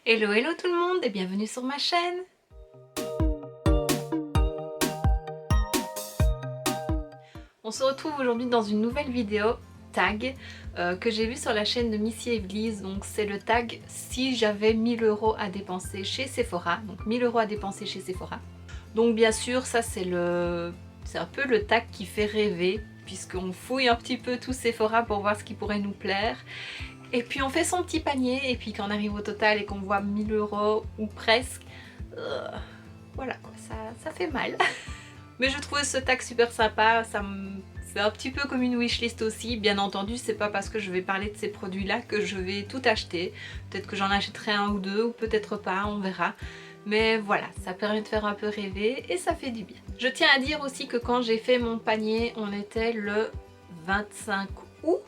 Hello hello tout le monde et bienvenue sur ma chaîne. On se retrouve aujourd'hui dans une nouvelle vidéo tag que j'ai vue sur la chaîne de Missy Evely's. Donc c'est le tag si j'avais 1000 € à dépenser chez Sephora. Donc 1000 € à dépenser chez Sephora. Donc bien sûr ça c'est un peu le tag qui fait rêver puisqu'on fouille un petit peu tout Sephora pour voir ce qui pourrait nous plaire. Et puis on fait son petit panier et puis quand on arrive au total et qu'on voit 1000 € ou presque, voilà quoi, ça fait mal. Mais je trouvais ce tag super sympa, c'est un petit peu comme une wishlist aussi. Bien entendu, c'est pas parce que je vais parler de ces produits-là que je vais tout acheter. Peut-être que j'en achèterai un ou deux, ou peut-être pas, on verra. Mais voilà, ça permet de faire un peu rêver et ça fait du bien. Je tiens à dire aussi que quand j'ai fait mon panier, on était le 25 août.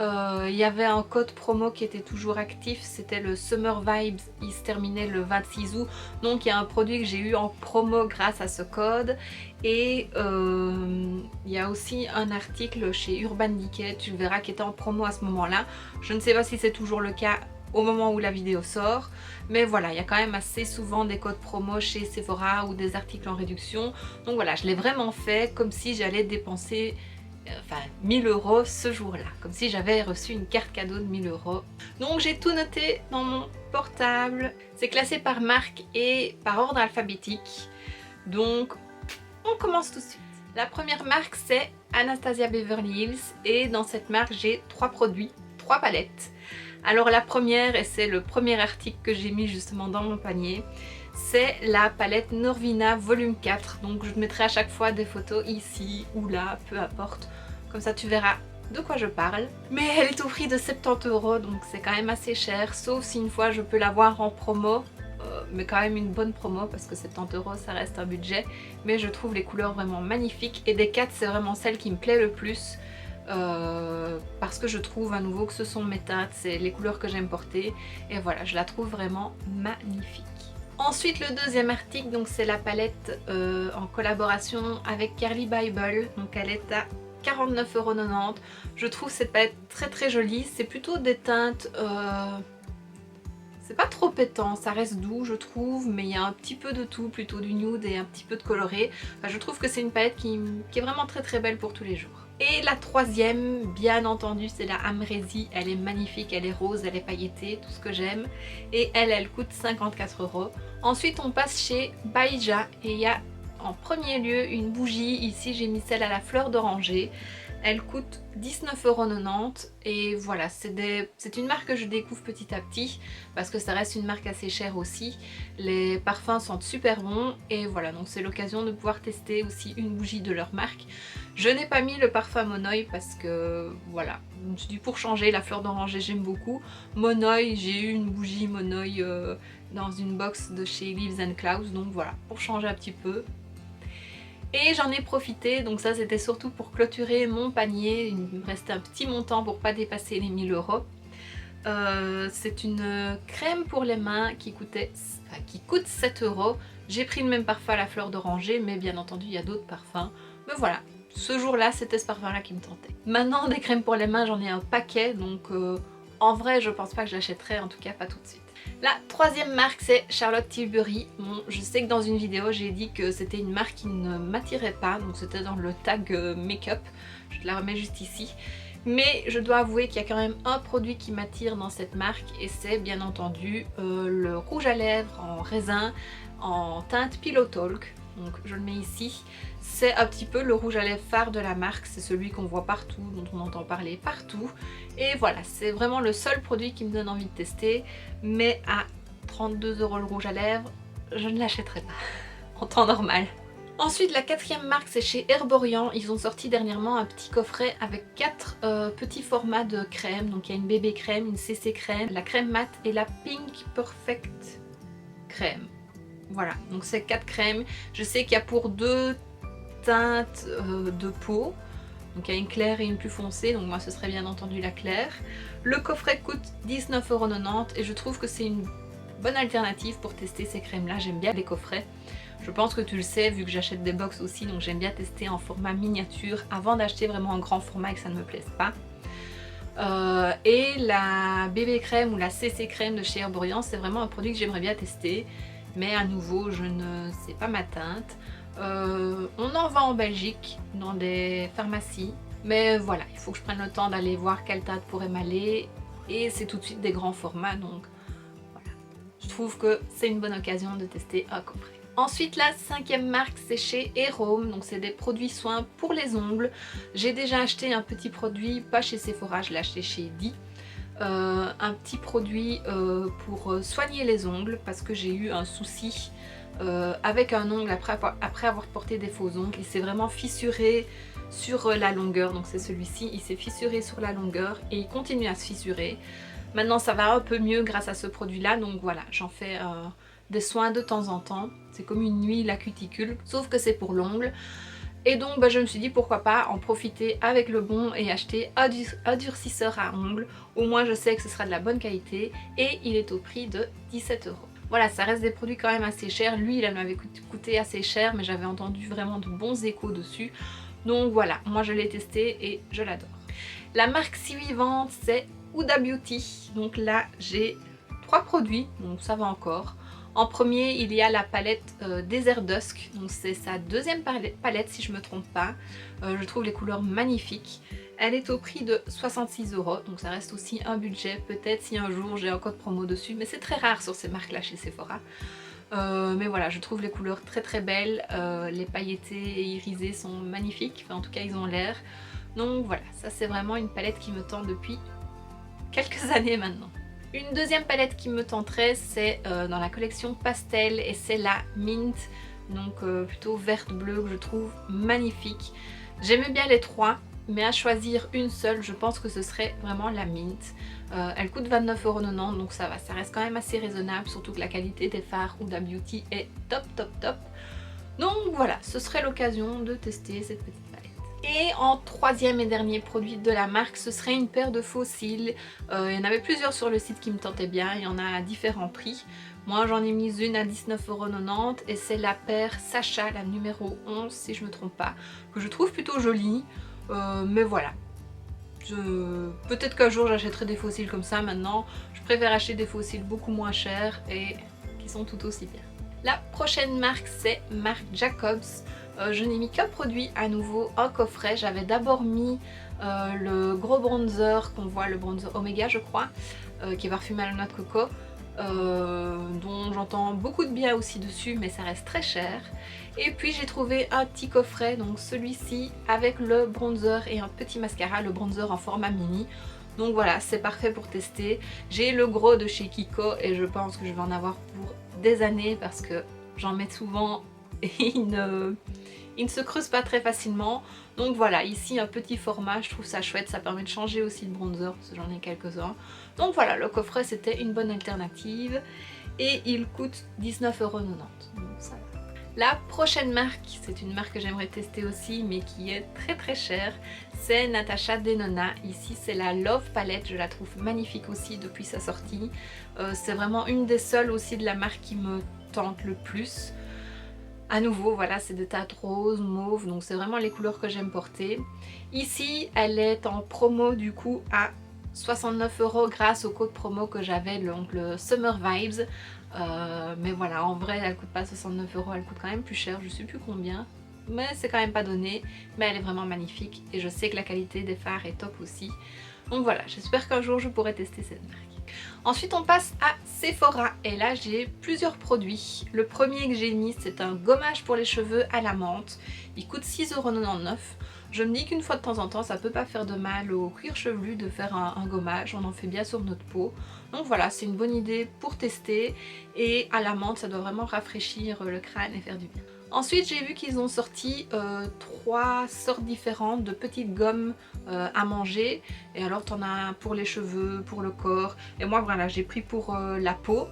Il y avait un code promo qui était toujours actif, c'était le Summer Vibes, il se terminait le 26 août, donc il y a un produit que j'ai eu en promo grâce à ce code. Et il y a aussi un article chez Urban Decay, tu le verras, qui était en promo à ce moment-là. Je ne sais pas si c'est toujours le cas au moment où la vidéo sort, mais voilà, il y a quand même assez souvent des codes promo chez Sephora ou des articles en réduction. Donc voilà, je l'ai vraiment fait comme si j'allais dépenser 1000 € ce jour-là, comme si j'avais reçu une carte cadeau de 1000 €. Donc j'ai tout noté dans mon portable. C'est classé par marque et par ordre alphabétique. Donc on commence tout de suite. La première marque c'est Anastasia Beverly Hills et dans cette marque j'ai 3 produits, 3 palettes. Alors la première, et c'est le premier article que j'ai mis justement dans mon panier, c'est la palette Norvina volume 4. Donc je te mettrai à chaque fois des photos ici ou là, peu importe. Comme ça tu verras de quoi je parle. Mais elle est au prix de 70 €, donc c'est quand même assez cher. Sauf si une fois je peux l'avoir en promo. Mais quand même une bonne promo parce que 70 € ça reste un budget. Mais je trouve les couleurs vraiment magnifiques. Et des 4 c'est vraiment celle qui me plaît le plus. Parce que je trouve à nouveau que ce sont mes teintes, c'est les couleurs que j'aime porter. Et voilà, je la trouve vraiment magnifique. Ensuite le deuxième article, donc c'est la palette en collaboration avec Carli Bible, donc elle est à 49,90 €. Je trouve cette palette très très jolie, c'est plutôt des teintes, c'est pas trop pétant, ça reste doux je trouve, mais il y a un petit peu de tout, plutôt du nude et un petit peu de coloré. Enfin, je trouve que c'est une palette qui est vraiment très très belle pour tous les jours. Et la troisième, bien entendu, c'est la Amrezy. Elle est magnifique, elle est rose, elle est pailletée, tout ce que j'aime. Et elle coûte 54 €. Ensuite, on passe chez Baija et il y a en premier lieu une bougie. Ici, j'ai mis celle à la fleur d'oranger. Elle coûte 19,90 € et voilà, c'est une marque que je découvre petit à petit parce que ça reste une marque assez chère aussi. Les parfums sentent super bons et voilà, donc c'est l'occasion de pouvoir tester aussi une bougie de leur marque. Je n'ai pas mis le parfum Monoï parce que voilà, je me suis dit pour changer, la fleur d'oranger j'aime beaucoup. Monoï, j'ai eu une bougie Monoï dans une box de chez Leaves and Clouds, donc voilà, pour changer un petit peu. Et j'en ai profité, donc ça c'était surtout pour clôturer mon panier, il me restait un petit montant pour pas dépasser les 1000 €. C'est une crème pour les mains qui coûte 7 €. J'ai pris le même parfum à la fleur d'oranger, mais bien entendu il y a d'autres parfums. Mais voilà, ce jour-là c'était ce parfum-là qui me tentait. Maintenant des crèmes pour les mains j'en ai un paquet, donc en vrai je pense pas que je l'achèterai, en tout cas pas tout de suite. La troisième marque c'est Charlotte Tilbury. Bon, je sais que dans une vidéo j'ai dit que c'était une marque qui ne m'attirait pas, donc c'était dans le tag make-up, je te la remets juste ici. Mais je dois avouer qu'il y a quand même un produit qui m'attire dans cette marque et c'est bien entendu le rouge à lèvres en raisin en teinte Pillow Talk. Donc je le mets ici. C'est un petit peu le rouge à lèvres phare de la marque, c'est celui qu'on voit partout, dont on entend parler partout. Et voilà, c'est vraiment le seul produit qui me donne envie de tester, mais à 32 € le rouge à lèvres, je ne l'achèterai pas en temps normal. Ensuite la quatrième marque c'est chez Herborian, ils ont sorti dernièrement un petit coffret avec 4 petits formats de crème. Donc il y a une bébé crème, une CC crème, la crème mat et la Pink Perfect crème. Voilà, donc c'est 4 crèmes. Je sais qu'il y a pour 2 teintes de peau. Donc il y a une claire et une plus foncée, donc moi ce serait bien entendu la claire. Le coffret coûte 19,90 € et je trouve que c'est une bonne alternative pour tester ces crèmes là, j'aime bien les coffrets. Je pense que tu le sais vu que j'achète des box aussi, donc j'aime bien tester en format miniature avant d'acheter vraiment en grand format et que ça ne me plaise pas. Et la bébé crème ou la CC crème de chez Herborian, c'est vraiment un produit que j'aimerais bien tester. Mais à nouveau, je ne sais pas ma teinte. On en vend en Belgique, dans des pharmacies. Mais voilà, il faut que je prenne le temps d'aller voir quelle teinte pourrait m'aller. Et c'est tout de suite des grands formats, donc voilà. Je trouve que c'est une bonne occasion de tester un coffret. Ensuite, la cinquième marque, c'est chez Erome, donc c'est des produits soins pour les ongles. J'ai déjà acheté un petit produit, pas chez Sephora, je l'ai acheté chez Di. Un petit produit pour soigner les ongles parce que j'ai eu un souci avec un ongle après avoir porté des faux ongles. Il s'est vraiment fissuré sur la longueur, donc c'est celui-ci, il s'est fissuré sur la longueur et il continue à se fissurer. Maintenant ça va un peu mieux grâce à ce produit là, donc voilà, j'en fais des soins de temps en temps. C'est comme une huile à cuticule, sauf que c'est pour l'ongle. Et donc je me suis dit pourquoi pas en profiter avec le bon et acheter un durcisseur à ongles. Au moins je sais que ce sera de la bonne qualité et il est au prix de 17 €. Voilà, ça reste des produits quand même assez chers. Lui il m'avait coûté assez cher, mais j'avais entendu vraiment de bons échos dessus. Donc voilà, moi je l'ai testé et je l'adore. La marque suivante c'est Huda Beauty. Donc là j'ai 3 produits, donc ça va encore. En premier, il y a la palette Desert Dusk, donc c'est sa deuxième palette si je ne me trompe pas. Je trouve les couleurs magnifiques. Elle est au prix de 66 €, donc ça reste aussi un budget. Peut-être si un jour j'ai un code promo dessus, mais c'est très rare sur ces marques-là chez Sephora. Mais voilà, je trouve les couleurs très très belles. Les pailletés et irisés sont magnifiques, enfin en tout cas ils ont l'air. Donc voilà, ça c'est vraiment une palette qui me tente depuis quelques années maintenant. Une deuxième palette qui me tenterait, c'est dans la collection Pastel et c'est la Mint, donc plutôt verte-bleue que je trouve magnifique. J'aimais bien les trois, mais à choisir une seule, je pense que ce serait vraiment la Mint. Elle coûte 29,90 €, donc ça va, ça reste quand même assez raisonnable, surtout que la qualité des fards Huda Beauty est top top top. Donc voilà, ce serait l'occasion de tester cette petite palette. Et en troisième et dernier produit de la marque, ce serait une paire de faux cils. Il y en avait plusieurs sur le site qui me tentaient bien, il y en a à différents prix. Moi j'en ai mis une à 19,90 € et c'est la paire Sacha, la numéro 11 si je me trompe pas, que je trouve plutôt jolie. Mais voilà, peut-être qu'un jour j'achèterai des faux cils comme ça. Maintenant je préfère acheter des faux cils beaucoup moins chers et qui sont tout aussi bien. La prochaine marque c'est Marc Jacobs. Je n'ai mis qu'un produit à nouveau, un coffret. J'avais d'abord mis le gros bronzer qu'on voit, le bronzer Omega je crois, qui est parfumé à la noix de coco, dont j'entends beaucoup de bien aussi dessus, mais ça reste très cher. Et puis j'ai trouvé un petit coffret, donc celui-ci avec le bronzer et un petit mascara, le bronzer en format mini. Donc voilà, c'est parfait pour tester. J'ai le gros de chez Kiko et je pense que je vais en avoir pour des années parce que j'en mets souvent et il ne se creuse pas très facilement. Donc voilà, ici un petit format, je trouve ça chouette, ça permet de changer aussi le bronzer parce que j'en ai quelques-uns. Donc voilà, le coffret c'était une bonne alternative et il coûte 19,90 €. Donc ça va. La prochaine marque, c'est une marque que j'aimerais tester aussi mais qui est très très chère, c'est Natasha Denona. Ici c'est la Love Palette, je la trouve magnifique aussi depuis sa sortie. C'est vraiment une des seules aussi de la marque qui me tente le plus. À nouveau, voilà, c'est des teintes roses, mauve, donc c'est vraiment les couleurs que j'aime porter. Ici, elle est en promo du coup à 69 € grâce au code promo que j'avais, donc le Summer Vibes. Mais voilà, en vrai, elle coûte pas 69 €, elle coûte quand même plus cher, je sais plus combien. Mais c'est quand même pas donné, mais elle est vraiment magnifique et je sais que la qualité des fards est top aussi. Donc voilà, j'espère qu'un jour je pourrai tester cette marque. Ensuite on passe à Sephora et là j'ai plusieurs produits. Le premier que j'ai mis c'est un gommage pour les cheveux à la menthe. Il coûte 6,99 €. Je me dis qu'une fois de temps en temps ça peut pas faire de mal au cuir chevelu de faire un gommage, on en fait bien sur notre peau. Donc voilà, c'est une bonne idée pour tester et à la menthe ça doit vraiment rafraîchir le crâne et faire du bien. Ensuite j'ai vu qu'ils ont sorti 3 sortes différentes de petites gommes à manger. Et alors t'en as pour les cheveux, pour le corps. Et moi voilà, j'ai pris pour la peau.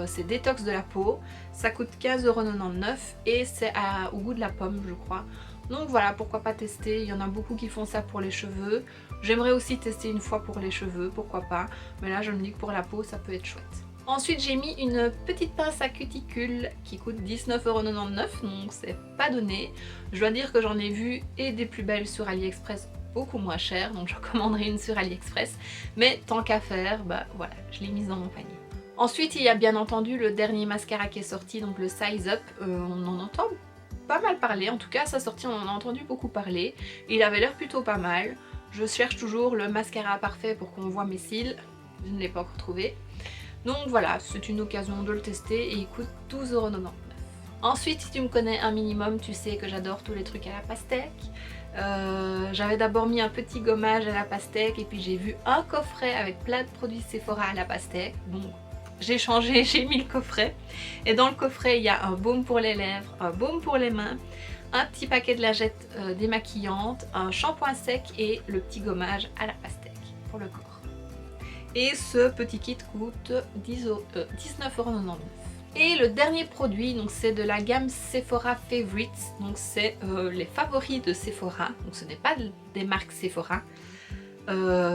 C'est détox de la peau. Ça coûte 15,99 € et c'est au goût de la pomme je crois. Donc voilà, pourquoi pas tester. Il y en a beaucoup qui font ça pour les cheveux. J'aimerais aussi tester une fois pour les cheveux, pourquoi pas. Mais là je me dis que pour la peau ça peut être chouette. Ensuite j'ai mis une petite pince à cuticule qui coûte 19,99 €, donc c'est pas donné. Je dois dire que j'en ai vu et des plus belles sur AliExpress beaucoup moins cher, donc j'en commanderai une sur AliExpress. Mais tant qu'à faire, bah voilà, je l'ai mise dans mon panier. Ensuite, il y a bien entendu le dernier mascara qui est sorti, donc le Size Up. On en entend pas mal parler, en tout cas à sa sortie on en a entendu beaucoup parler. Il avait l'air plutôt pas mal. Je cherche toujours le mascara parfait pour qu'on voit mes cils, je ne l'ai pas encore trouvé. Donc voilà, c'est une occasion de le tester et il coûte 12,99 €. Ensuite, si tu me connais un minimum, tu sais que j'adore tous les trucs à la pastèque. J'avais d'abord mis un petit gommage à la pastèque et puis j'ai vu un coffret avec plein de produits Sephora à la pastèque. Donc j'ai changé, j'ai mis le coffret. Et dans le coffret, il y a un baume pour les lèvres, un baume pour les mains, un petit paquet de lingettes démaquillantes, un shampoing sec et le petit gommage à la pastèque pour le corps. Et ce petit kit coûte 19,99 €. Et le dernier produit, donc c'est de la gamme Sephora Favorites, donc c'est les favoris de Sephora, donc ce n'est pas des marques Sephora.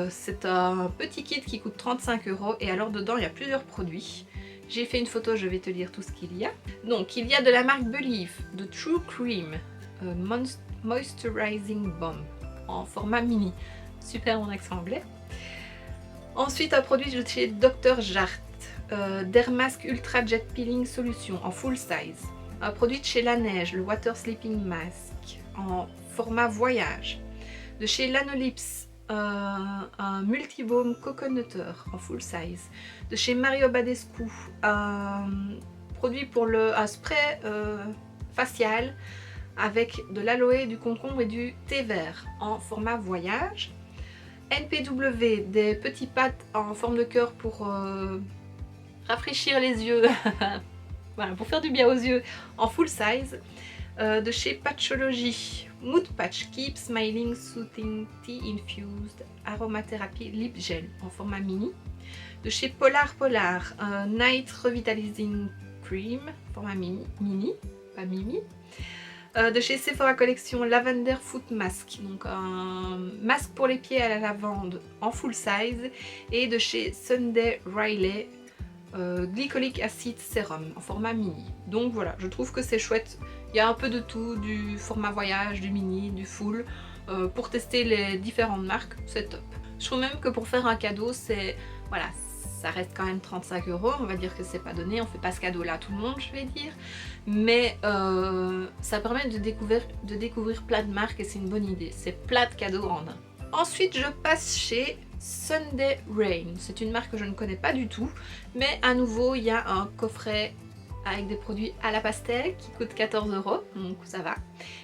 C'est un petit kit qui coûte 35 € et alors dedans il y a plusieurs produits. J'ai fait une photo, je vais te lire tout ce qu'il y a. Donc il y a de la marque Believe, de True Cream, Moisturizing Balm en format mini. Super mon accent anglais. Ensuite un produit de chez Dr. Jart, Dermask Ultra Jet Peeling Solution en full size. Un produit de chez La Neige, le Water Sleeping Mask en format voyage. De chez Lanolips, un multibaume coconuteur en full size. De chez Mario Badescu, un produit pour un spray facial avec de l'aloe, du concombre et du thé vert en format voyage. NPW, des petits pads en forme de cœur pour rafraîchir les yeux, voilà, pour faire du bien aux yeux en full size. De chez Patchology, Mood Patch Keep Smiling Soothing Tea Infused Aromatherapy Lip Gel en format mini. De chez Polar Night Revitalizing Cream format mini, pas mimi. De chez Sephora Collection Lavender Foot Mask, donc un masque pour les pieds à la lavande en full size. Et de chez Sunday Riley, Glycolic Acid Serum en format mini. Donc voilà, je trouve que c'est chouette. Il y a un peu de tout, du format voyage, du mini, du full. Pour tester les différentes marques, c'est top. Je trouve même que pour faire un cadeau, c'est... Voilà, ça reste quand même 35 €, on va dire que c'est pas donné, on fait pas ce cadeau là à tout le monde, je vais dire. Mais ça permet de découvrir plein de marques et c'est une bonne idée. C'est plein de cadeaux en un. Ensuite, je passe chez Sunday Rain. C'est une marque que je ne connais pas du tout, mais à nouveau, il y a un coffret avec des produits à la pastèque qui coûte 14 €, donc ça va.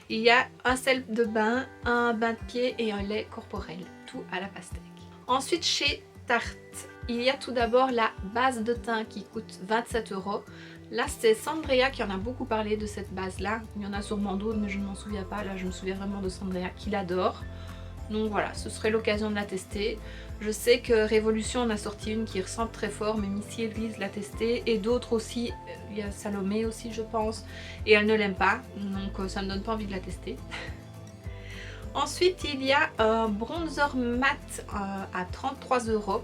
Il y a un sel de bain, un bain de pied et un lait corporel, tout à la pastèque. Ensuite, chez Tarte, il y a tout d'abord la base de teint qui coûte 27 €. Là, c'est Sandrea qui en a beaucoup parlé de cette base-là. Il y en a sûrement d'autres, mais je ne m'en souviens pas. Là, je me souviens vraiment de Sandrea qui l'adore. Donc voilà, ce serait l'occasion de la tester. Je sais que Révolution en a sorti une qui ressemble très fort, mais Missy Elise l'a testée. Et d'autres aussi, il y a Salomé aussi je pense, et elle ne l'aime pas, donc ça me donne pas envie de la tester. Ensuite, il y a un bronzer mat à 33 €.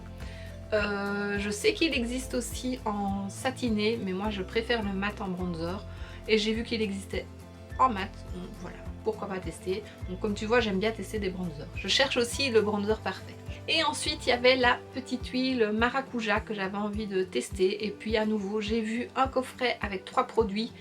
Je sais qu'il existe aussi en satiné, mais moi je préfère le mat en bronzer. Et j'ai vu qu'il existait en mat, donc voilà, pourquoi pas tester. Donc comme tu vois, j'aime bien tester des bronzers. Je cherche aussi le bronzer parfait. Et ensuite, il y avait la petite huile maracuja que j'avais envie de tester. Et puis à nouveau, j'ai vu un coffret avec 3 produits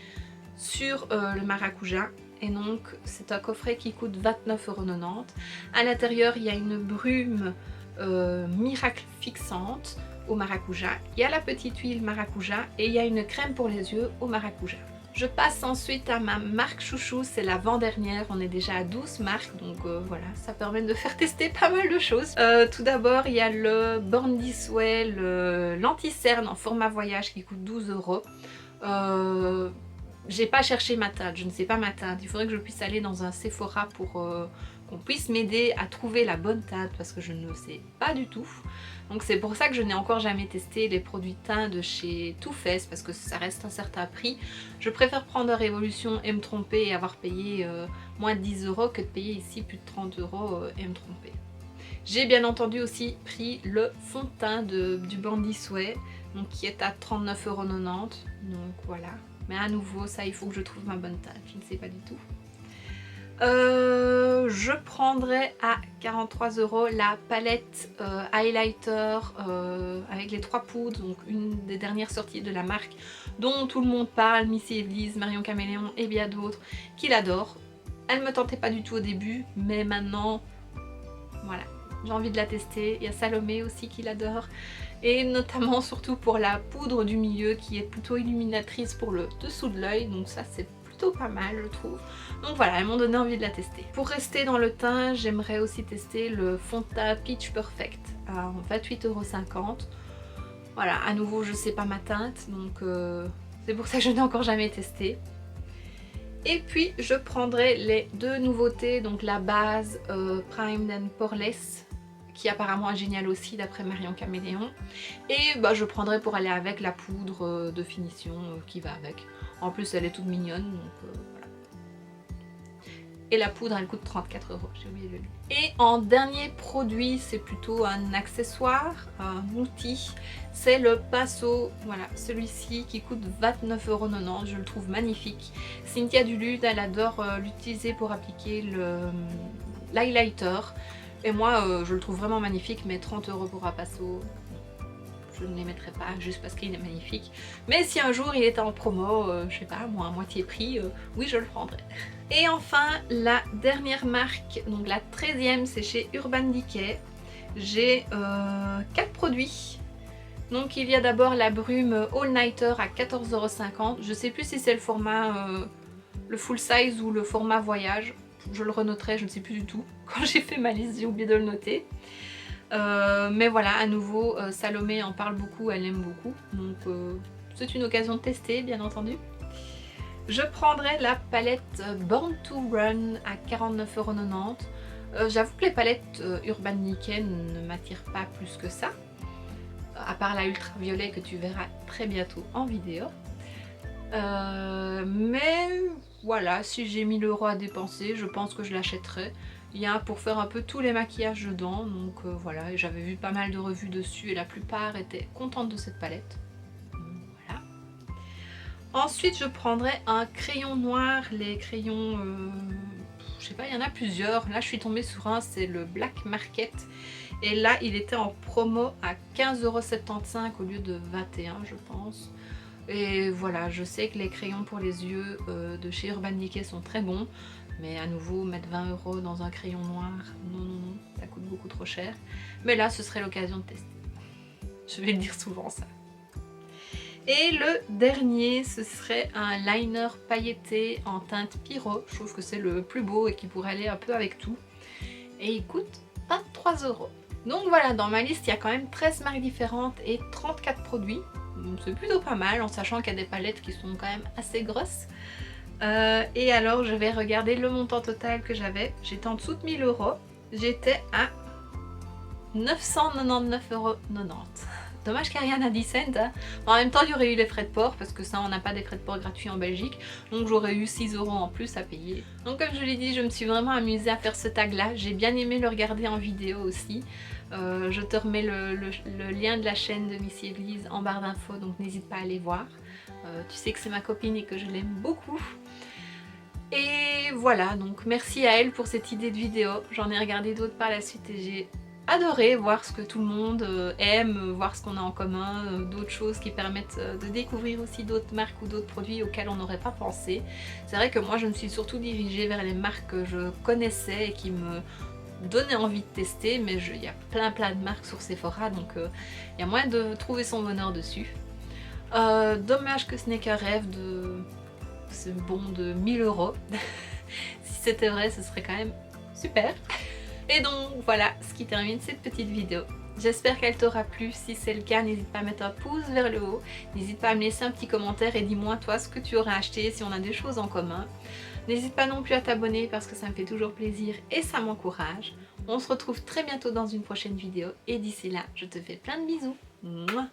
sur le maracuja. Et donc, c'est un coffret qui coûte 29,90 €. À l'intérieur, il y a une brume miracle fixante au maracuja. Il y a la petite huile maracuja et il y a une crème pour les yeux au maracuja. Je passe ensuite à ma marque chouchou, c'est l'avant-dernière, on est déjà à 12 marques, donc voilà, ça permet de faire tester pas mal de choses. Tout d'abord, il y a le Born This Way, l'anti-cerne en format voyage qui coûte 12 €. J'ai pas cherché ma teinte, je ne sais pas ma teinte, il faudrait que je puisse aller dans un Sephora pour qu'on puisse m'aider à trouver la bonne teinte parce que je ne le sais pas du tout. Donc c'est pour ça que je n'ai encore jamais testé les produits teint de chez Too Faced parce que ça reste un certain prix. Je préfère prendre Révolution et me tromper et avoir payé moins de 10 € que de payer ici plus de 30 € et me tromper. J'ai bien entendu aussi pris le fond de teint du Born This Way, donc qui est à 39,90 €, donc voilà. Mais à nouveau, ça il faut que je trouve ma bonne teinte, je ne sais pas du tout. Je prendrais à 43 € la palette highlighter avec les 3 poudres, donc une des dernières sorties de la marque dont tout le monde parle, Missy Everlise, Marion Caméléon et bien d'autres qui l'adorent. Elle me tentait pas du tout au début, mais maintenant, voilà, j'ai envie de la tester. Il y a Salomé aussi qui l'adore, et notamment surtout pour la poudre du milieu qui est plutôt illuminatrice pour le dessous de l'œil, donc ça c'est plutôt pas mal je trouve. Donc voilà, elles m'ont donné envie de la tester. Pour rester dans le teint, j'aimerais aussi tester le fond de teint Peach Perfect à 28,50 €. Voilà, à nouveau je sais pas ma teinte, donc c'est pour ça que je n'ai encore jamais testé. Et puis je prendrai les deux nouveautés, donc la base Primed and Poreless, qui apparemment est géniale aussi d'après Marion Caméléon. Et bah, je prendrai pour aller avec la poudre de finition qui va avec. En plus elle est toute mignonne, donc voilà. Et la poudre elle coûte 34 €, j'ai oublié de le dire. Et en dernier produit, c'est plutôt un accessoire, un outil, c'est le pinceau, voilà, celui-ci qui coûte 29,90 €, je le trouve magnifique. Cynthia Duluth, elle adore l'utiliser pour appliquer l'highlighter. Et moi je le trouve vraiment magnifique, mais 30 € pour un pinceau, je ne les mettrai pas juste parce qu'il est magnifique. Mais si un jour il était en promo, je sais pas moi, à moitié prix, oui je le prendrai. Et enfin la dernière marque, donc la 13e, c'est chez Urban Decay. J'ai 4 produits. Donc il y a d'abord la brume All Nighter à 14,50 €. Je sais plus si c'est le format le full size ou le format voyage. Je le renoterai, je ne sais plus du tout. Quand j'ai fait ma liste, j'ai oublié de le noter. Mais voilà, à nouveau, Salomé en parle beaucoup, elle aime beaucoup. Donc c'est une occasion de tester, bien entendu. Je prendrai la palette Born to Run à 49,90 €. J'avoue que les palettes Urban Decay ne m'attirent pas plus que ça. À part la ultraviolet que tu verras très bientôt en vidéo. Mais voilà, si j'ai 1000 € à dépenser, je pense que je l'achèterai. Il y a pour faire un peu tous les maquillages dedans, donc voilà, et j'avais vu pas mal de revues dessus et la plupart étaient contentes de cette palette. Voilà. Ensuite je prendrai un crayon noir, les crayons, je sais pas, il y en a plusieurs. Là je suis tombée sur un, c'est le Black Market. Et là il était en promo à 15,75 € au lieu de 21 € je pense. Et voilà, je sais que les crayons pour les yeux de chez Urban Decay sont très bons. Mais à nouveau, mettre 20 € dans un crayon noir, non, non, non, ça coûte beaucoup trop cher. Mais là, ce serait l'occasion de tester. Je vais le dire souvent, ça. Et le dernier, ce serait un liner pailleté en teinte Pyro. Je trouve que c'est le plus beau et qui pourrait aller un peu avec tout. Et il coûte 23 €. Donc voilà, dans ma liste, il y a quand même 13 marques différentes et 34 produits. C'est plutôt pas mal, en sachant qu'il y a des palettes qui sont quand même assez grosses. Et alors je vais regarder le montant total que j'avais. J'étais en dessous de 1000 €. J'étais à 999,90 €. Dommage qu'il n'y a rien à 10 cents. Hein. En même temps il y aurait eu les frais de port parce que ça on n'a pas des frais de port gratuits en Belgique. Donc j'aurais eu 6 € en plus à payer. Donc comme je l'ai dit, je me suis vraiment amusée à faire ce tag là. J'ai bien aimé le regarder en vidéo aussi. Je te remets le lien de la chaîne de Missy Everlise en barre d'infos, donc n'hésite pas à aller voir. Tu sais que c'est ma copine et que je l'aime beaucoup. Et voilà, donc merci à elle pour cette idée de vidéo. J'en ai regardé d'autres par la suite et j'ai adoré voir ce que tout le monde aime, voir ce qu'on a en commun, d'autres choses qui permettent de découvrir aussi d'autres marques ou d'autres produits auxquels on n'aurait pas pensé. C'est vrai que moi je me suis surtout dirigée vers les marques que je connaissais et qui me donnaient envie de tester, mais il y a plein de marques sur Sephora, donc il y a moyen de trouver son bonheur dessus. Dommage que ce n'est qu'un rêve de ce bon de 1000 €. Si c'était vrai, ce serait quand même super. Et donc voilà ce qui termine cette petite vidéo. J'espère qu'elle t'aura plu. Si c'est le cas, n'hésite pas à mettre un pouce vers le haut. N'hésite pas à me laisser un petit commentaire et dis-moi toi ce que tu aurais acheté, si on a des choses en commun. N'hésite pas non plus à t'abonner parce que ça me fait toujours plaisir et ça m'encourage. On se retrouve très bientôt dans une prochaine vidéo et d'ici là, je te fais plein de bisous. Mouah.